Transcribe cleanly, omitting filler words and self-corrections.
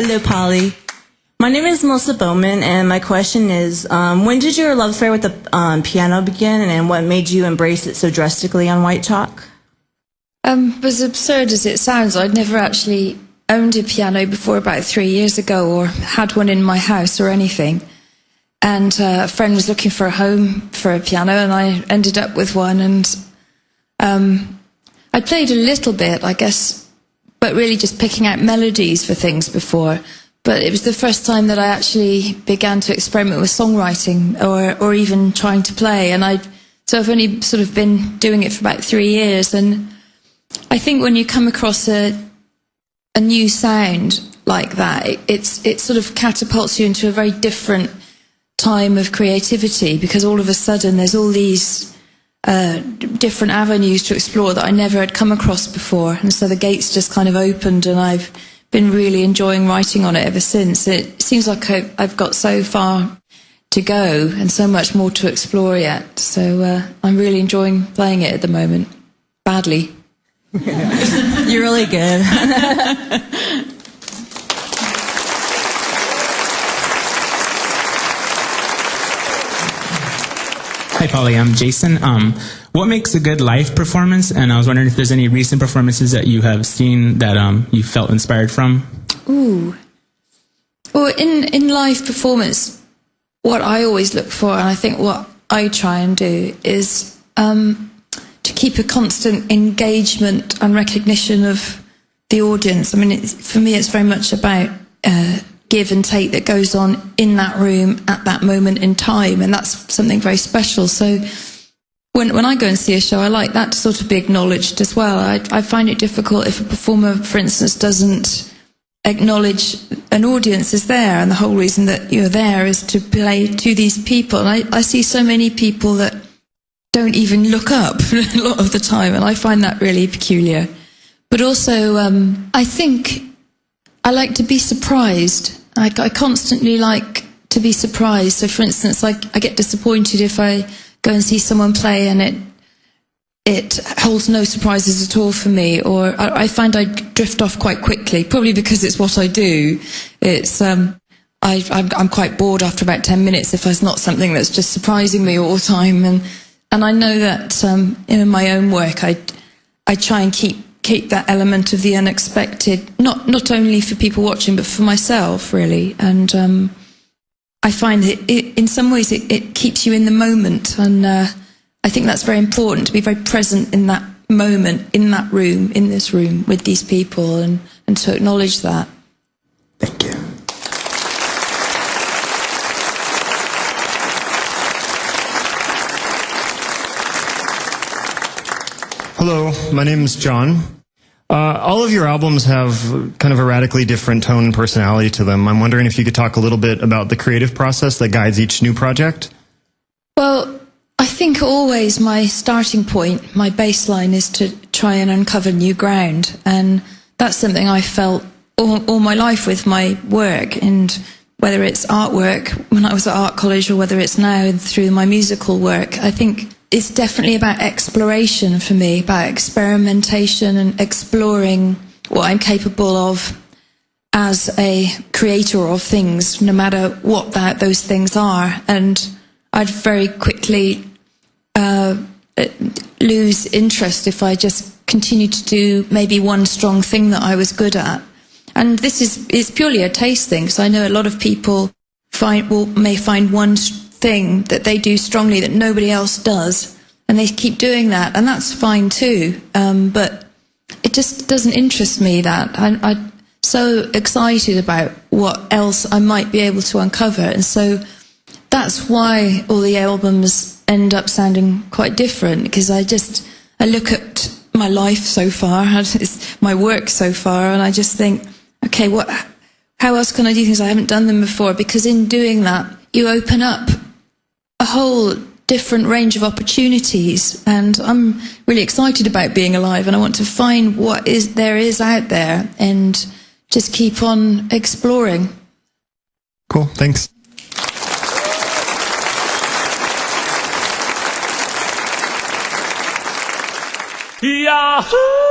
there, Polly. My name is Melissa Bowman, and my question is, when did your love affair with the piano begin, and what made you embrace it so drastically on White Chalk? As absurd as it sounds, I'd never actually owned a piano before about 3 years ago, or had one in my house or anything. And a friend was looking for a home for a piano, and I ended up with one. And I played a little bit, I guess, but really just picking out melodies for things before. But it was the first time that I actually began to experiment with songwriting or even trying to play. And so I've only sort of been doing it for about 3 years. And I think when you come across a new sound like that, it sort of catapults you into a very different time of creativity, because all of a sudden there's all these different avenues to explore that I never had come across before. And so the gates just kind of opened, and I've been really enjoying writing on it ever since. It seems like I've got so far to go and so much more to explore yet. So I'm really enjoying playing it at the moment. Badly. You're really good. Hi, Polly. I'm Jason. What makes a good live performance? And I was wondering if there's any recent performances that you have seen that you felt inspired from. Ooh. Well, in live performance, what I always look for, and I think what I try and do, is to keep a constant engagement and recognition of the audience. I mean, for me, it's very much about give and take that goes on in that room at that moment in time, and that's something very special. So when I go and see a show, I like that to sort of be acknowledged as well. I find it difficult if a performer, for instance, doesn't acknowledge an audience is there, and the whole reason that you're there is to play to these people. And I see so many people that don't even look up a lot of the time, and I find that really peculiar. But also, I think I like to be surprised. I constantly like to be surprised. So, for instance, I get disappointed if I go and see someone play and it holds no surprises at all for me, or I find I drift off quite quickly, probably because it's what I do. It's I'm quite bored after about 10 minutes if there's not something that's just surprising me all the time. And I know that in my own work, I try and keep that element of the unexpected, not only for people watching, but for myself, really. And I find that in some ways it keeps you in the moment, and I think that's very important, to be very present in that moment, in that room, in this room, with these people, and to acknowledge that. Thank you. Hello, my name is John. All of your albums have kind of a radically different tone and personality to them. I'm wondering if you could talk a little bit about the creative process that guides each new project. Well, I think always my starting point, my baseline, is to try and uncover new ground. And that's something I felt all my life with my work. And whether it's artwork when I was at art college, or whether it's now through my musical work, I think it's definitely about exploration for me, about experimentation and exploring what I'm capable of as a creator of things, no matter what those things are. And I'd very quickly lose interest if I just continue to do maybe one strong thing that I was good at. And this is purely a taste thing, because I know a lot of people may find one thing that they do strongly that nobody else does, and they keep doing that, and that's fine too. But it just doesn't interest me, that I'm so excited about what else I might be able to uncover. And so that's why all the albums end up sounding quite different, because I look at my life so far, my work so far, and I just think, okay, how else can I do things? I haven't done them before, because in doing that, you open up a whole different range of opportunities, and I'm really excited about being alive, and I want to find what there is out there and just keep on exploring. Cool, thanks. Yahoo!